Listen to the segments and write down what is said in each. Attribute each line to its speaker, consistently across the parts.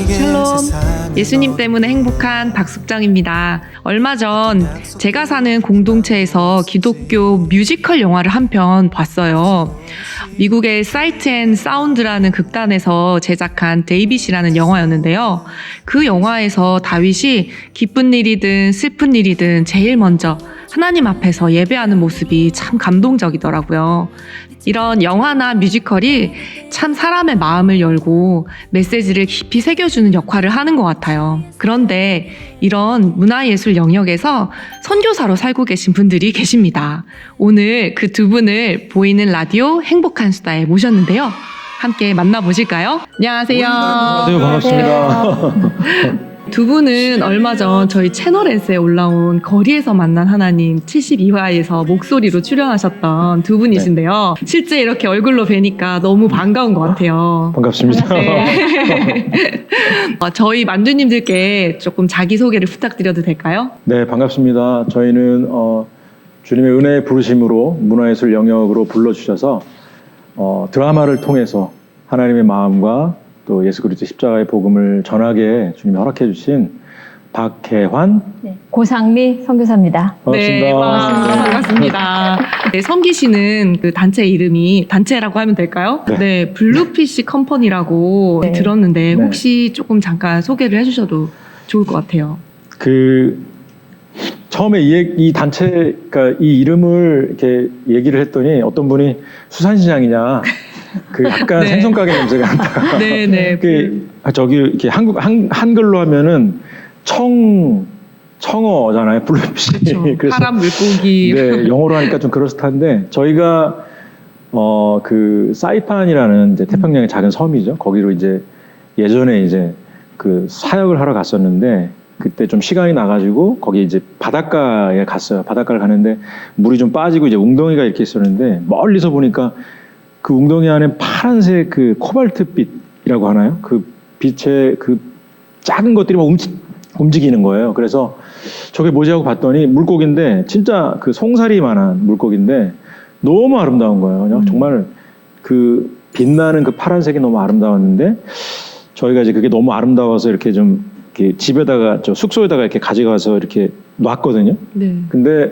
Speaker 1: 샬롬, 예수님 때문에 행복한 박숙정입니다. 얼마 전 제가 사는 공동체에서 기독교 뮤지컬 영화를 한 편 봤어요. 미국의 사이트 앤 사운드라는 극단에서 제작한 데이빗이라는 영화였는데요. 그 영화에서 다윗이 기쁜 일이든 슬픈 일이든 제일 먼저 하나님 앞에서 예배하는 모습이 참 감동적이더라고요. 이런 영화나 뮤지컬이 참 사람의 마음을 열고 메시지를 깊이 새겨주는 역할을 하는 것 같아요. 그런데 이런 문화예술 영역에서 선교사로 살고 계신 분들이 계십니다. 오늘 그 두 분을 보이는 라디오 행복한 수다에 모셨는데요. 함께 만나보실까요? 안녕하세요.
Speaker 2: 안녕하세요. 반갑습니다.
Speaker 1: 두 분은 얼마 전 저희 채널S에 올라온 거리에서 만난 하나님 72화에서 목소리로 출연하셨던 두 분이신데요. 실제 이렇게 얼굴로 뵈니까 너무 반가운 것 같아요.
Speaker 2: 반갑습니다.
Speaker 1: 네. 저희 만주님들께 조금 자기소개를 부탁드려도 될까요?
Speaker 2: 네, 반갑습니다. 저희는 주님의 은혜의 부르심으로 문화예술 영역으로 불러주셔서 드라마를 통해서 하나님의 마음과 또 예수 그리스도 십자가의 복음을 전하게 주님이 허락해 주신 박혜환,
Speaker 3: 고상미 선교사입니다.
Speaker 2: 반갑습니다.
Speaker 1: 네, 반갑습니다. 네, 섬기시는 그 단체 이름이 단체라고 하면 될까요? 네, 블루피쉬 컴퍼니라고
Speaker 3: 네.
Speaker 1: 들었는데
Speaker 2: 네.
Speaker 1: 혹시 조금 잠깐 소개를 해주셔도 좋을 것 같아요.
Speaker 2: 처음에 이 단체, 그러니까 이 이름을 이렇게 얘기를 했더니 어떤 분이 수산시장이냐, 약간
Speaker 1: 네.
Speaker 2: 생선 가게 냄새가 난다.
Speaker 1: 네네.
Speaker 2: 저기 이렇게 한글로 하면은 청어잖아요, 블루피쉬.
Speaker 1: 그렇죠.
Speaker 2: 그래서
Speaker 1: 파란 물고기.
Speaker 2: 네, 영어로 하니까 좀 그럴듯한데 저희가 사이판이라는 이제 태평양의 작은 섬이죠. 거기로 이제 예전에 이제 사역을 하러 갔었는데 그때 좀 시간이 나가지고 거기 이제 바닷가에 갔어요. 바닷가를 가는데 물이 좀 빠지고 이제 웅덩이가 이렇게 있었는데 멀리서 보니까 그 웅덩이 안에 파란색 코발트빛이라고 하나요? 그 빛의 작은 것들이 막 움직이는 거예요. 그래서 저게 뭐지 하고 봤더니 물고기인데 진짜 송사리만한 물고기인데 너무 아름다운 거예요. 정말 빛나는 파란색이 너무 아름다웠는데 저희가 이제 그게 너무 아름다워서 이렇게 좀 집에다가 숙소에다가 이렇게 가져가서 이렇게 놨거든요.
Speaker 1: 네.
Speaker 2: 근데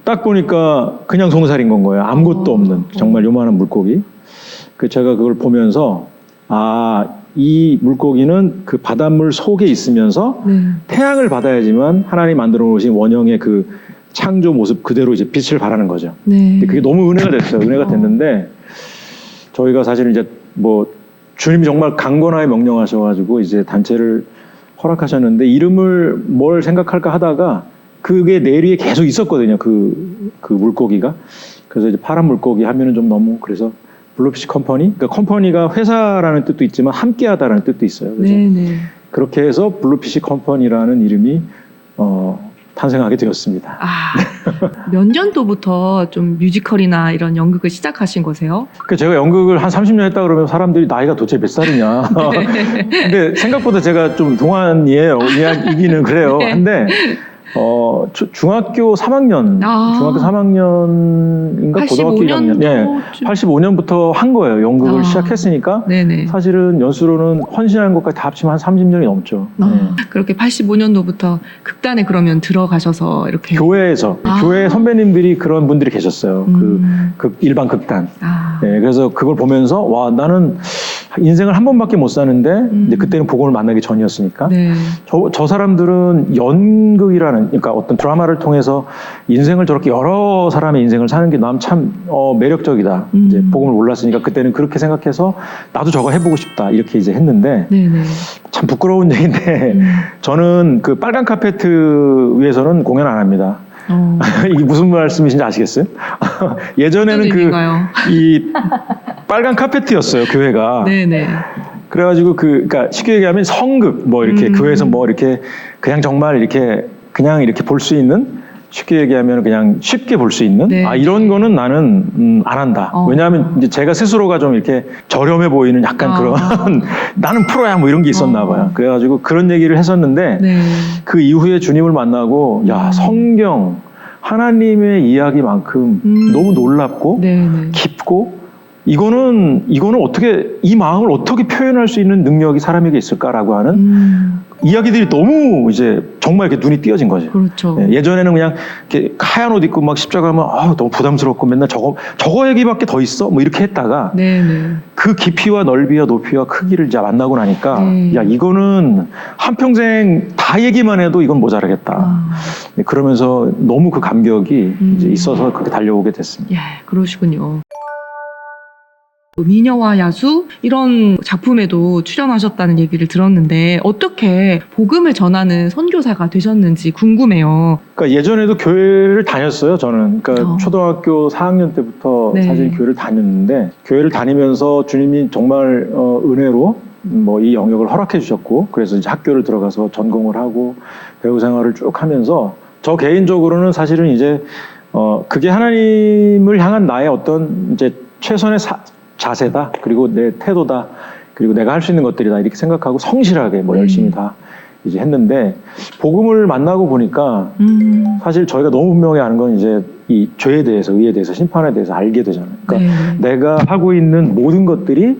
Speaker 2: 딱 보니까 그냥 송사리인 건 거예요. 아무것도 없는 정말 요만한 물고기. 제가 그걸 보면서 이 물고기는 그 바닷물 속에 있으면서 태양을 받아야지만 하나님 만들어 놓으신 원형의 창조 모습 그대로 이제 빛을 발하는 거죠.
Speaker 1: 네.
Speaker 2: 그게 너무 은혜가 됐어요. 은혜가 됐는데 저희가 사실 이제 주님이 정말 강권하에 명령하셔가지고 이제 단체를 허락하셨는데 이름을 뭘 생각할까 하다가 그게 내리에 계속 있었거든요. 그 물고기가. 그래서 이제 파란 물고기 하면은 좀 너무 그래서 블루피쉬 컴퍼니. 그러니까 컴퍼니가 회사라는 뜻도 있지만 함께하다라는 뜻도 있어요. 그래서
Speaker 1: 네네.
Speaker 2: 그렇게 해서 블루피쉬 컴퍼니라는 이름이 탄생하게 되었습니다.
Speaker 1: 몇 년도부터 좀 뮤지컬이나 이런 연극을 시작하신 거세요?
Speaker 2: 제가 연극을 한 30년 했다 그러면 사람들이 나이가 도대체 몇 살이냐. 근데 생각보다 제가 좀 동안이에요. 이야기는 그래요. 근데 중학교 3학년, 중학교 3학년인가 고등학교 1학년, 85년부터 한 거예요. 연극을 시작했으니까
Speaker 1: 네네.
Speaker 2: 사실은 연수로는 헌신한 것까지 다 합치면 한 30년이 넘죠.
Speaker 1: 그렇게 85년도부터 극단에 그러면 들어가셔서 이렇게
Speaker 2: 교회에서 교회 선배님들이 그런 분들이 계셨어요. 일반 극단. 네, 그래서 그걸 보면서 와 나는 인생을 한 번밖에 못 사는데 근데 그때는 복음을 만나기 전이었으니까 저 사람들은 연극이라는 그러니까 어떤 드라마를 통해서 인생을 저렇게 여러 사람의 인생을 사는 게 난 참 매력적이다. 이제 복음을 몰랐으니까 그때는 그렇게 생각해서 나도 저거 해보고 싶다 이렇게 이제 했는데 참 부끄러운 얘기인데 저는 빨간 카페트 위에서는 공연 안 합니다. 이게 무슨 말씀이신지 아시겠어요? 예전에는 이 빨간 카페트였어요, 교회가.
Speaker 1: 네네.
Speaker 2: 그래가지고 그러니까 쉽게 얘기하면 성극 이렇게 교회에서 이렇게 그냥 정말 그냥 이렇게 볼 수 있는 쉽게 얘기하면 그냥 쉽게 볼 수 있는 이런 거는 나는 안 한다. 왜냐하면 이제 제가 스스로가 좀 이렇게 저렴해 보이는 약간 그런 나는 프로야 이런 게 있었나 봐요. 그래가지고 그런 얘기를 했었는데 그 이후에 주님을 만나고 성경 하나님의 이야기만큼 너무 놀랍고 깊고 이거는 어떻게 이 마음을 어떻게 표현할 수 있는 능력이 사람에게 있을까라고 하는 이야기들이 너무 이제 정말 이렇게 눈이 띄어진 거죠.
Speaker 1: 그렇죠.
Speaker 2: 예전에는 그냥 이렇게 하얀 옷 입고 막 십자가하면 너무 부담스럽고 맨날 저거 얘기밖에 더 있어 뭐 이렇게 했다가
Speaker 1: 네네.
Speaker 2: 그 깊이와 넓이와 높이와 크기를 이제 만나고 나니까
Speaker 1: 네.
Speaker 2: 야 이거는 한평생 다 얘기만 해도 이건 모자라겠다. 네, 그러면서 너무 그 감격이 이제 있어서 그렇게 달려오게 됐습니다.
Speaker 1: 예, 그러시군요. 미녀와 야수 이런 작품에도 출연하셨다는 얘기를 들었는데 어떻게 복음을 전하는 선교사가 되셨는지 궁금해요.
Speaker 2: 그러니까 예전에도 교회를 다녔어요. 저는 그러니까 초등학교 4학년 때부터
Speaker 1: 네.
Speaker 2: 사실 교회를 다녔는데 교회를 다니면서 주님이 정말 은혜로 뭐 이 영역을 허락해 주셨고 그래서 이제 학교를 들어가서 전공을 하고 배우 생활을 쭉 하면서 저 개인적으로는 사실은 이제 그게 하나님을 향한 나의 어떤 이제 최선의 자세다. 그리고 내 태도다. 그리고 내가 할 수 있는 것들이다. 이렇게 생각하고 성실하게 뭐 열심히 다 이제 했는데 복음을 만나고 보니까 사실 저희가 너무 분명히 아는 건 이제 이 죄에 대해서, 의에 대해서, 심판에 대해서 알게 되잖아요. 그러니까 내가 하고 있는 모든 것들이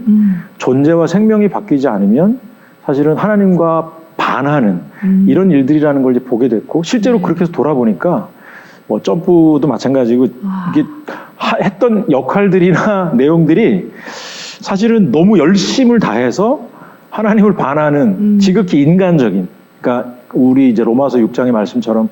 Speaker 2: 존재와 생명이 바뀌지 않으면 사실은 하나님과 반하는 이런 일들이라는 걸 이제 보게 됐고 실제로 그렇게 해서 돌아보니까 뭐 점프도 마찬가지고 이게 했던 역할들이나 내용들이 사실은 너무 열심을 다해서 하나님을 반하는 지극히 인간적인 그러니까 우리 이제 로마서 6장의 말씀처럼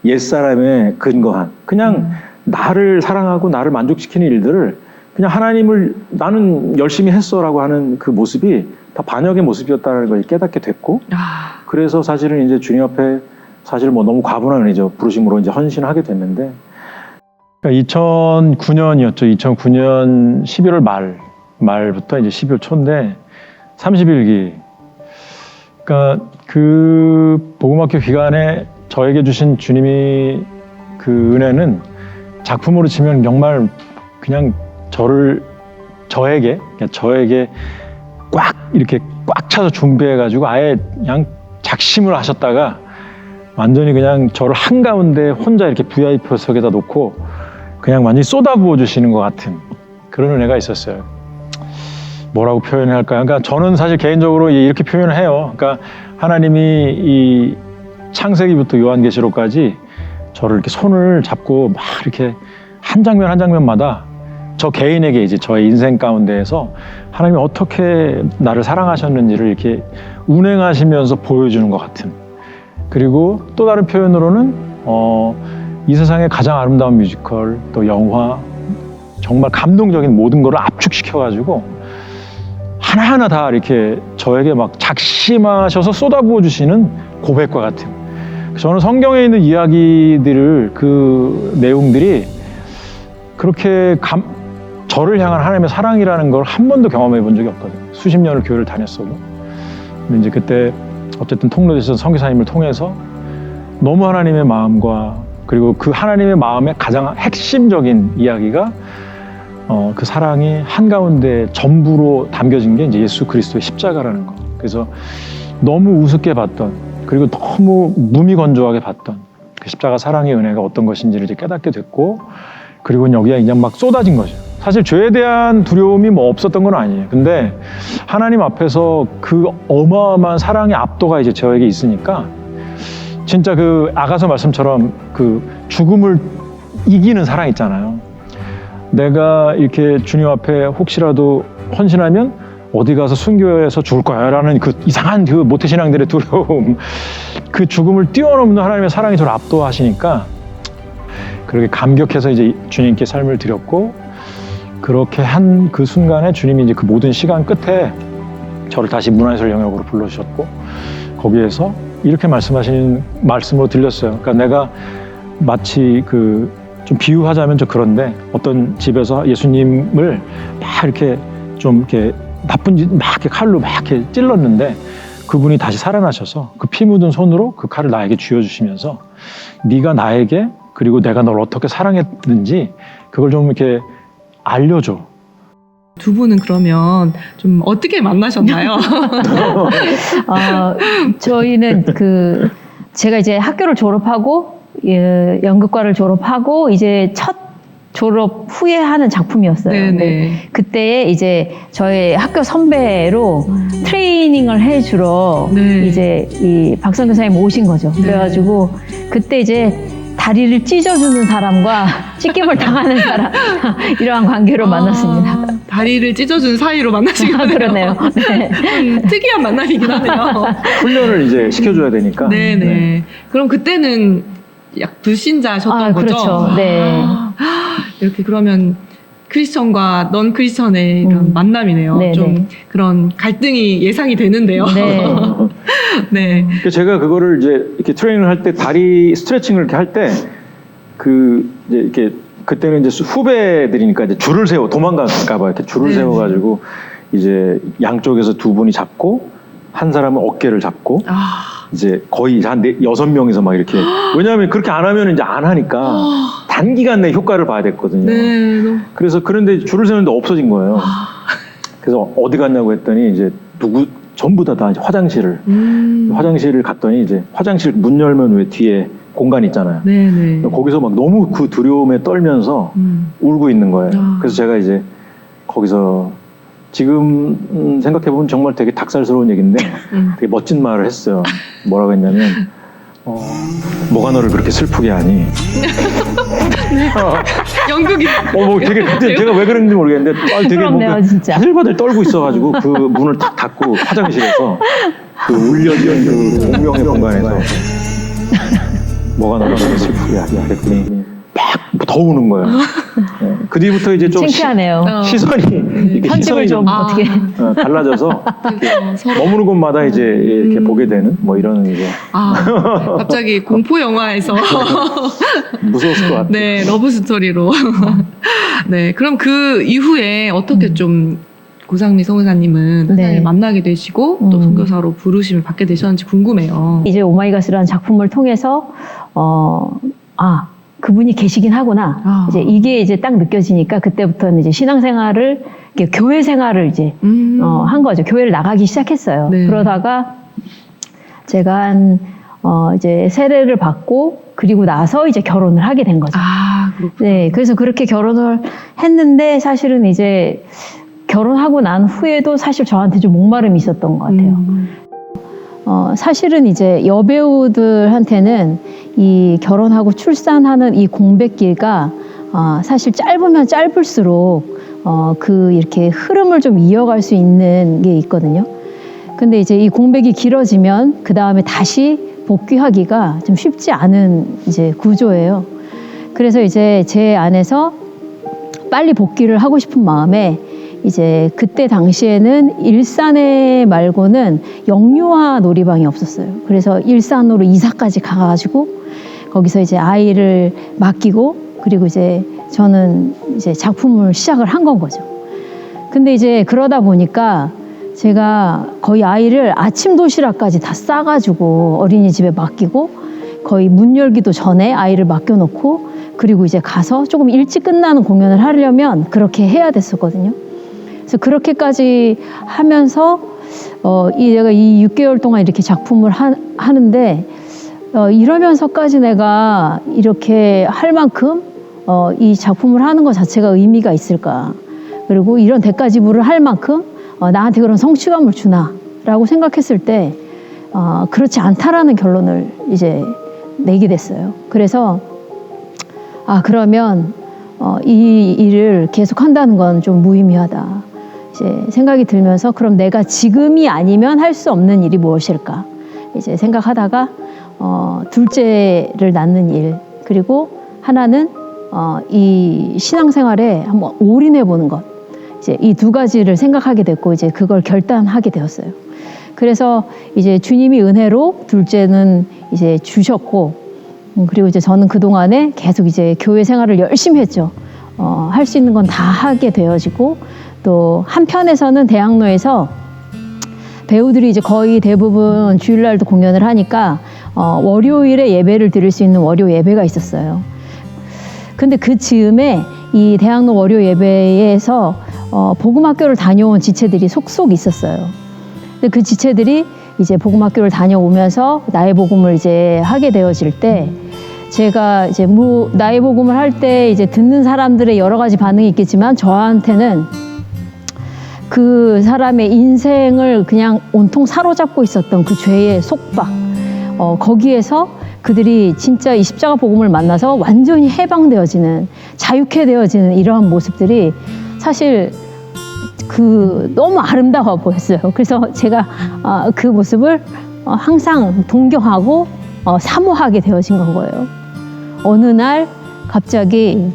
Speaker 2: 옛사람에 근거한 그냥 나를 사랑하고 나를 만족시키는 일들을 그냥 하나님을 나는 열심히 했어라고 하는 그 모습이 다 반역의 모습이었다는 걸 깨닫게 됐고 그래서 사실은 이제 주님 앞에 사실 뭐 너무 과분한 은혜죠. 부르심으로 이제 헌신하게 됐는데
Speaker 4: 2009년이었죠. 2009년 11월 말부터 이제 12월 초인데 30일기. 그러니까 그 복음학교 기간에 저에게 주신 주님이 그 은혜는 작품으로 치면 정말 그냥 저에게 꽉 이렇게 꽉 차서 준비해가지고 아예 그냥 작심을 하셨다가 완전히 그냥 저를 한가운데 혼자 이렇게 VIP석에다 놓고 그냥 완전히 쏟아부어 주시는 것 같은 그런 은혜가 있었어요. 뭐라고 표현해야 할까요? 그러니까 저는 사실 개인적으로 이렇게 표현을 해요. 그러니까 하나님이 이 창세기부터 요한계시록까지 저를 이렇게 손을 잡고 막 이렇게 한 장면 한 장면마다 저 개인에게 이제 저의 인생 가운데에서 하나님이 어떻게 나를 사랑하셨는지를 이렇게 운행하시면서 보여주는 것 같은 그리고 또 다른 표현으로는 이 세상의 가장 아름다운 뮤지컬 또 영화 정말 감동적인 모든 거를 압축시켜가지고 하나하나 다 이렇게 저에게 막 작심하셔서 쏟아부어 주시는 고백과 같은 저는 성경에 있는 이야기들을 그 내용들이 그렇게 저를 향한 하나님의 사랑이라는 걸 한 번도 경험해 본 적이 없거든요. 수십 년을 교회를 다녔어도. 근데 이제 그때 어쨌든 통로에서 선교사님을 통해서 너무 하나님의 마음과 그리고 그 하나님의 마음의 가장 핵심적인 이야기가 그 사랑이 한가운데 전부로 담겨진 게 이제 예수 그리스도의 십자가라는 거. 그래서 너무 우습게 봤던 그리고 너무 무미건조하게 봤던 그 십자가 사랑의 은혜가 어떤 것인지를 이제 깨닫게 됐고 그리고 여기에 그냥 막 쏟아진 거죠. 사실 죄에 대한 두려움이 뭐 없었던 건 아니에요. 근데 하나님 앞에서 그 어마어마한 사랑의 압도가 이제 저에게 있으니까 진짜 그 아가서 말씀처럼 그 죽음을 이기는 사랑 있잖아요. 내가 이렇게 주님 앞에 혹시라도 헌신하면 어디 가서 순교해서 죽을 거야 라는 그 이상한 그 모태신앙들의 두려움 그 죽음을 뛰어넘는 하나님의 사랑이 저를 압도하시니까 그렇게 감격해서 이제 주님께 삶을 드렸고 그렇게 한 그 순간에 주님이 이제 그 모든 시간 끝에 저를 다시 문화예술 영역으로 불러주셨고 거기에서 이렇게 말씀하시는 말씀으로 들렸어요. 그러니까 내가 마치 그 좀 비유하자면 좀 그런데 어떤 집에서 예수님을 막 이렇게 좀 이렇게 나쁜 짓 막 이렇게 칼로 막 이렇게 찔렀는데 그분이 다시 살아나셔서 그 피 묻은 손으로 그 칼을 나에게 쥐어주시면서 네가 나에게 그리고 내가 널 어떻게 사랑했는지 그걸 좀 이렇게 알려줘.
Speaker 1: 두 분은 그러면 좀 어떻게 만나셨나요?
Speaker 3: 저희는 제가 이제 학교를 졸업하고 연극과를 졸업하고 이제 첫 졸업 후에 하는 작품이었어요.
Speaker 1: 네네.
Speaker 3: 근데 그때 이제 저희 학교 선배로 트레이닝을 해주러
Speaker 1: 네.
Speaker 3: 이제 이 박성규 선생님 오신 거죠.
Speaker 1: 네.
Speaker 3: 그래가지고 그때 이제 다리를 찢어주는 사람과 찢김을 당하는 사람 이러한 관계로 만났습니다.
Speaker 1: 다리를 찢어준 사이로 만나신 거네요.
Speaker 3: 그러네요. 네.
Speaker 1: 특이한 만남이긴 하네요.
Speaker 2: 훈련을 이제 시켜줘야 되니까.
Speaker 1: 네네. 그럼 그때는 약 불신자셨던 거죠?
Speaker 3: 그렇죠. 네.
Speaker 1: 이렇게 그러면 크리스천과 넌 크리스천의 이런 만남이네요.
Speaker 3: 네네.
Speaker 1: 좀 그런 갈등이 예상이 되는데요.
Speaker 3: 네.
Speaker 1: 네.
Speaker 2: 그러니까 제가 그거를 이제 이렇게 트레이닝을 할 때 다리 스트레칭을 이렇게 할 때 그 이제 이렇게 그때는 이제 후배들이니까 이제 줄을 세워 도망갈까봐 이렇게 줄을
Speaker 1: 네.
Speaker 2: 세워가지고 이제 양쪽에서 두 분이 잡고 한 사람은 어깨를 잡고 이제 거의 한 6명이서 막 이렇게 왜냐하면 그렇게 안 하면 이제 안 하니까 단기간 내 효과를 봐야 됐거든요.
Speaker 1: 네. 너무-
Speaker 2: 그래서 그런데 줄을 세우는데 없어진 거예요. 그래서 어디 갔냐고 했더니 이제 전부 다 이제 화장실을 갔더니 이제 화장실 문 열면 왜 뒤에 공간 있잖아요.
Speaker 1: 네네.
Speaker 2: 거기서 막 너무 그 두려움에 떨면서 울고 있는 거예요. 그래서 제가 이제 거기서 지금 생각해보면 정말 되게 닭살스러운 얘기인데 되게 멋진 말을 했어요. 뭐라고 했냐면 뭐가 너를 그렇게 슬프게 하니?
Speaker 1: 연극이.
Speaker 2: 뭐 되게 그때 제가 왜 그랬는지 모르겠는데 되게
Speaker 3: 부럽네요,
Speaker 2: 뭔가
Speaker 3: 진짜.
Speaker 2: 바들바들 떨고 있어가지고 그 문을 탁 닫고 화장실에서 그 울려진 그 공명의 공간에서 뭐가 너를 그렇게 슬프게 하니? 그랬더니 막 더 우는 거예요. 네. 그 뒤부터 이제 좀
Speaker 3: 창피하네요.
Speaker 2: 시선이 이렇게
Speaker 3: 편집을
Speaker 2: 시선이
Speaker 3: 좀 어떻게.
Speaker 2: 달라져서
Speaker 1: 서로.
Speaker 2: 머무는 곳마다 이제 이렇게 보게 되는 뭐 이런 이제
Speaker 1: 갑자기 공포 영화에서
Speaker 2: 무서웠을 것 같아요.
Speaker 1: 네 러브 스토리로. 네 그럼 그 이후에 어떻게 좀 고상미 선교사님은
Speaker 3: 네.
Speaker 1: 하나님을 만나게 되시고 또 선교사로 부르심을 받게 되셨는지 궁금해요.
Speaker 3: 이제 오마이갓이라는 작품을 통해서 그분이 계시긴 하구나. 이제 이게 이제 딱 느껴지니까 그때부터는 이제 신앙생활을 이렇게 교회 생활을 이제 한 거죠. 교회를 나가기 시작했어요.
Speaker 1: 네.
Speaker 3: 그러다가 제가 이제 세례를 받고 그리고 나서 이제 결혼을 하게 된 거죠.
Speaker 1: 그렇구나.
Speaker 3: 네, 그래서 그렇게 결혼을 했는데 사실은 이제 결혼하고 난 후에도 사실 저한테 좀 목마름이 있었던 것 같아요. 사실은 이제 여배우들한테는 이 결혼하고 출산하는 이 공백기가 사실 짧으면 짧을수록 그 이렇게 흐름을 좀 이어갈 수 있는 게 있거든요. 근데 이제 이 공백이 길어지면 그 다음에 다시 복귀하기가 좀 쉽지 않은 이제 구조예요. 그래서 이제 제 안에서 빨리 복귀를 하고 싶은 마음에 이제 그때 당시에는 일산에 말고는 영유아 놀이방이 없었어요. 그래서 일산으로 이사까지 가가지고 거기서 이제 아이를 맡기고 그리고 이제 저는 이제 작품을 시작을 한 건 거죠. 근데 이제 그러다 보니까 제가 거의 아이를 아침 도시락까지 다 싸가지고 어린이집에 맡기고 거의 문 열기도 전에 아이를 맡겨놓고 그리고 이제 가서 조금 일찍 끝나는 공연을 하려면 그렇게 해야 됐었거든요. 그래서 그렇게까지 하면서 내가 이 6개월 동안 이렇게 작품을 하는데 이러면서까지 내가 이렇게 할 만큼 이 작품을 하는 것 자체가 의미가 있을까? 그리고 이런 대가 지불을 할 만큼 나한테 그런 성취감을 주나라고 생각했을 때 그렇지 않다라는 결론을 이제 내게 됐어요. 그래서 그러면 이 일을 계속 한다는 건 좀 무의미하다. 이제 생각이 들면서 그럼 내가 지금이 아니면 할 수 없는 일이 무엇일까? 이제 생각하다가 둘째를 낳는 일 그리고 하나는 이 신앙생활에 한번 올인해 보는 것. 이제 이 두 가지를 생각하게 됐고 이제 그걸 결단하게 되었어요. 그래서 이제 주님이 은혜로 둘째는 이제 주셨고 그리고 이제 저는 그 동안에 계속 이제 교회 생활을 열심히 했죠. 할 수 있는 건 다 하게 되어지고 또 한편에서는 대학로에서 배우들이 이제 거의 대부분 주일날도 공연을 하니까 월요일에 예배를 드릴 수 있는 월요 예배가 있었어요. 근데 그 즈음에 이 대학로 월요 예배에서 복음학교를 다녀온 지체들이 속속 있었어요. 근데 그 지체들이 이제 복음학교를 다녀오면서 나의 복음을 이제 하게 되어질 때 제가 이제 나의 복음을 할 때 이제 듣는 사람들의 여러 가지 반응이 있겠지만 저한테는 그 사람의 인생을 그냥 온통 사로잡고 있었던 그 죄의 속박, 거기에서 그들이 진짜 이 십자가 복음을 만나서 완전히 해방되어지는, 자유케 되어지는 이러한 모습들이 사실 너무 아름다워 보였어요. 그래서 제가 그 모습을 항상 동경하고 사모하게 되어진 건 거예요. 어느 날 갑자기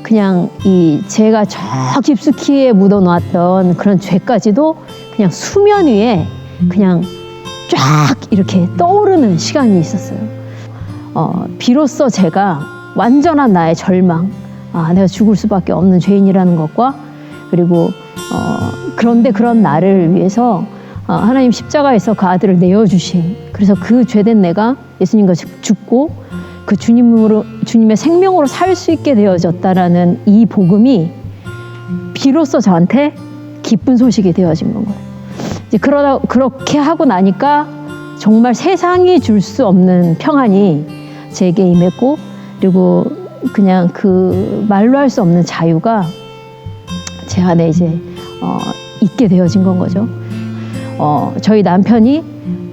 Speaker 3: 그냥 제가 저 깊숙이에 묻어놨던 그런 죄까지도 그냥 수면 위에 그냥 쫙 이렇게 떠오르는 시간이 있었어요. 비로소 제가 완전한 나의 절망, 내가 죽을 수밖에 없는 죄인이라는 것과, 그리고 그런데 그런 나를 위해서 하나님 십자가에서 그 아들을 내어주신, 그래서 그 죄된 내가 예수님과 죽고 그 주님의 생명으로 살 수 있게 되어졌다라는 이 복음이 비로소 저한테 기쁜 소식이 되어진 건 거예요. 이제 그렇게 하고 나니까 정말 세상이 줄 수 없는 평안이 제게 임했고, 그리고 그냥 그 말로 할 수 없는 자유가 제 안에 이제 있게 되어진 건 거죠. 저희 남편이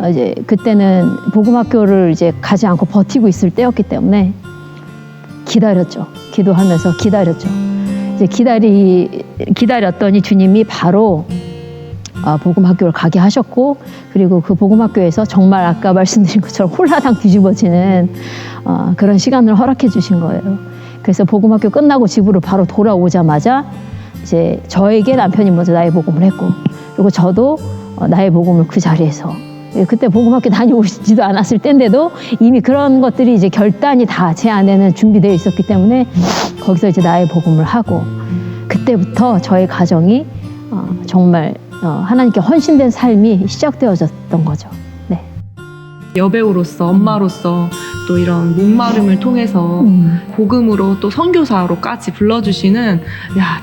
Speaker 3: 이제 그때는 복음학교를 이제 가지 않고 버티고 있을 때였기 때문에 기다렸죠. 기도하면서 기다렸죠. 이제 기다렸더니 주님이 바로 복음학교를 가게 하셨고, 그리고 그 복음학교에서 정말 아까 말씀드린 것처럼 홀라당 뒤집어지는 그런 시간을 허락해 주신 거예요. 그래서 복음학교 끝나고 집으로 바로 돌아오자마자 이제 저에게 남편이 먼저 나의 복음을 했고, 그리고 저도 나의 복음을 그 자리에서, 그때 복음학교 다녀오시지도 않았을 때인데도 이미 그런 것들이 이제 결단이 다 제 안에는 준비되어 있었기 때문에 거기서 이제 나의 복음을 하고, 그때부터 저의 가정이 정말 하나님께 헌신된 삶이 시작되어졌던 거죠. 네.
Speaker 1: 여배우로서, 엄마로서 또 이런 목마름을 통해서 복음으로 또 선교사로까지 불러주시는,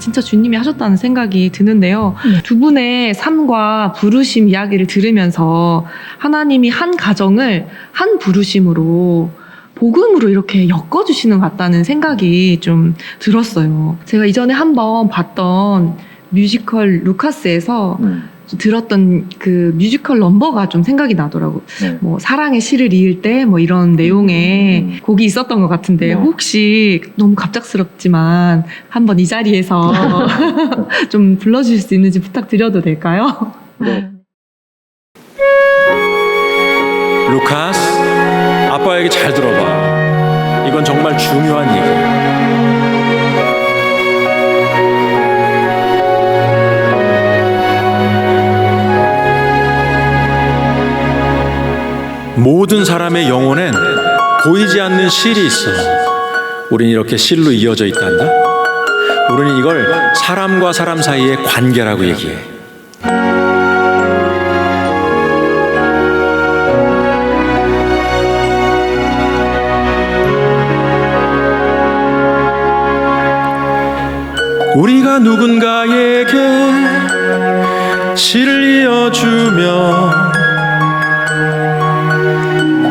Speaker 1: 진짜 주님이 하셨다는 생각이 드는데요. 두 분의 삶과 부르심 이야기를 들으면서 하나님이 한 가정을 한 부르심으로, 복음으로 이렇게 엮어주시는 것 같다는 생각이 좀 들었어요. 제가 이전에 한번 봤던 뮤지컬 루카스에서 들었던 그 뮤지컬 넘버가 좀 생각이 나더라고.
Speaker 2: 네.
Speaker 1: 뭐 사랑의 시를 이을 때 뭐 이런 내용의 곡이 있었던 것 같은데,
Speaker 2: 네.
Speaker 1: 혹시 너무 갑작스럽지만 한번 이 자리에서 좀 불러주실 수 있는지 부탁드려도 될까요?
Speaker 2: 네.
Speaker 5: 루카스, 아빠 얘기 잘 들어봐. 이건 정말 중요한 얘기야. 모든 사람의 영혼엔 보이지 않는 실이 있어. 우린 이렇게 실로 이어져 있단다. 우리는 이걸 사람과 사람 사이의 관계라고 얘기해. 우리가 누군가에게 실을 이어주며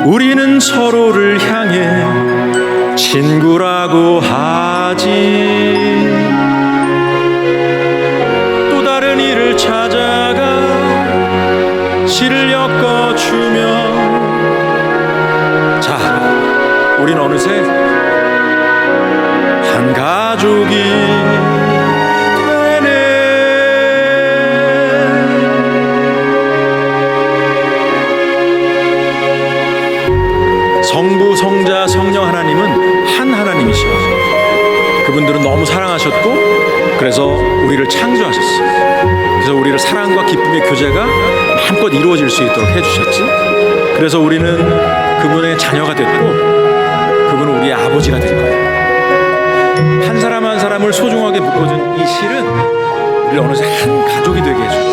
Speaker 5: 우리는 서로를 향해 친구라고 하지. 또 다른 일을 찾아가 실을 엮어주며, 자, 우린 어느새 한 가족이 되네. 성부, 성자, 성령 하나님은 한 하나님이셔. 그분들은 너무 사랑하셨고, 그래서 우리를 창조하셨어. 그래서 우리를 사랑과 기쁨의 교제가 마음껏 이루어질 수 있도록 해주셨지. 그래서 우리는 그분의 자녀가 됐고, 그분은 우리의 아버지가 될 거야. 한 사람 한 사람을 소중하게 묶어준 이 실은 우리를 어느새 한 가족이 되게 해줘.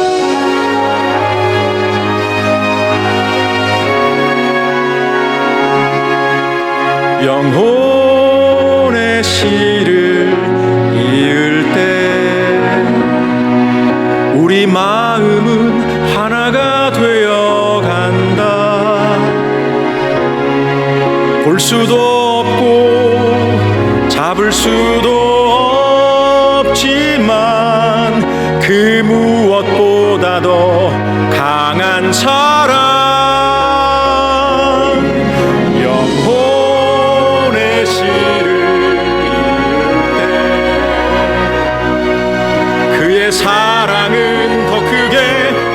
Speaker 5: 영혼의 실을 이을 때 우리 마음은 하나가 되어 간다. 볼 수도 없고 잡을 수도 없지만 그 무엇보다 더 강한 사랑, 영혼의 씨를 이을 때 그의 사랑은 더 크게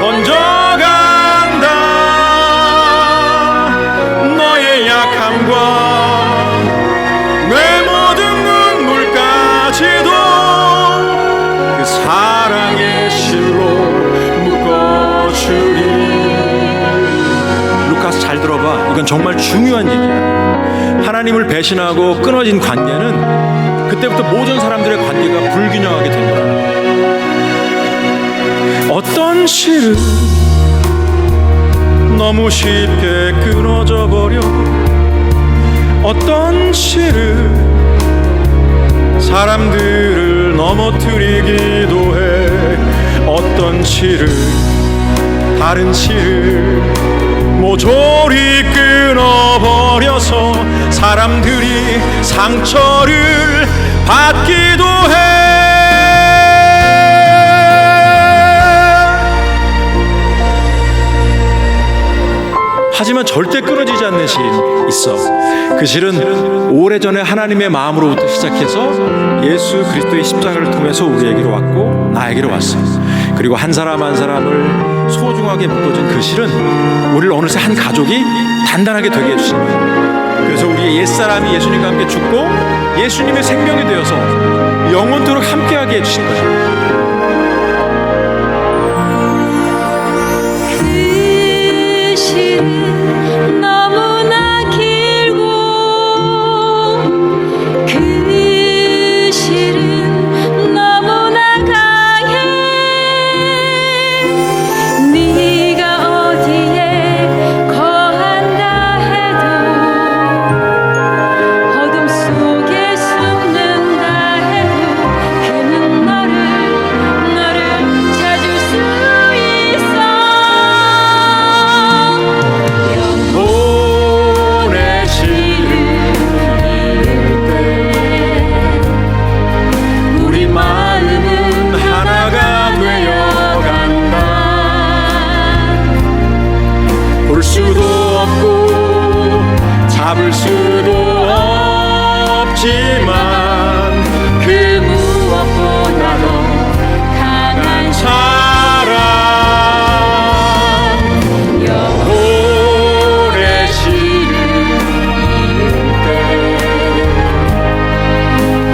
Speaker 5: 번져간다. 너의 약함과 내 모든 눈물까지도 그 사랑의 실로 묶어주리. 루카스 잘 들어봐. 이건 정말 중요한 얘기야. 하나님을 배신하고 끊어진 관계는 그때부터 모든 사람들의 관계가 불균형하게 된 거야. 어떤 실은 너무 쉽게 끊어져 버려. 어떤 실은 사람들을 넘어뜨리기도 해. 어떤 실은 다른 실을 모조리 끊어버려서 사람들이 상처를 받기도 해. 하지만 절대 끊어지지 않는 실이 있어. 그 실은 오래전에 하나님의 마음으로부터 시작해서 예수 그리스도의 십자가를 통해서 우리에게로 왔고 나에게로 왔어. 그리고 한 사람 한 사람을 소중하게 묶어준 그 실은 우리를 어느새 한 가족이 단단하게 되게 해주신 거야. 그래서 우리의 옛사람이 예수님과 함께 죽고 예수님의 생명이 되어서 영원토록 함께하게 해주신 거야.
Speaker 6: 너무나 길고 그 실은 너무나 강해. 네가 어디에 거한다 해도 어둠 속에 숨는다 해도 그는 너를 찾을 수 있어. 영혼의 실을 이을 때 우리 마음은 하나가 되어간다.
Speaker 5: 볼 수도 없고 잡을 수도 없지만 그 무엇보다도
Speaker 6: 강한
Speaker 5: 사랑, 영혼의 실을 이을 때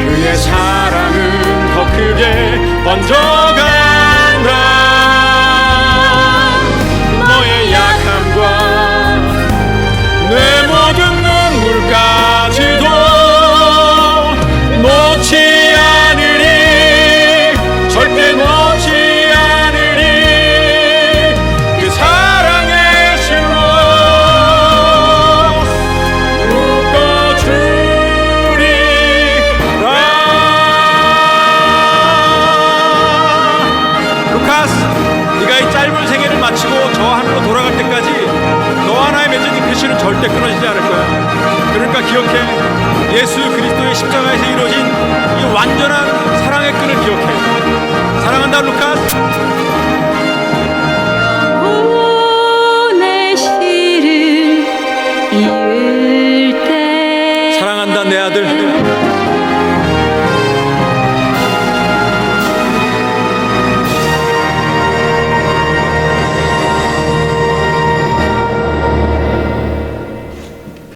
Speaker 5: 그의 사랑은 더 크게 번져간다. 너의 약함과 내 모든 눈물까지도 놓지 않으리. 절대 놓지 않으리. 그 사랑의 실로 묶어주리라. 루카스, 네가 이 짧은 생애를 마치고 저 하늘로 돌아갈 때까지 너와 나의 맺어진 그 실은 절대 끊어지지 않을 거야. 그러니까 기억해. 예수 그리스도의 십자가에서 이루어진 이 완전한 사랑의 끈을 기억해. 사랑한다, 루카스.
Speaker 6: 영혼의 실을 이을 때
Speaker 5: 사랑한다, 내 아들.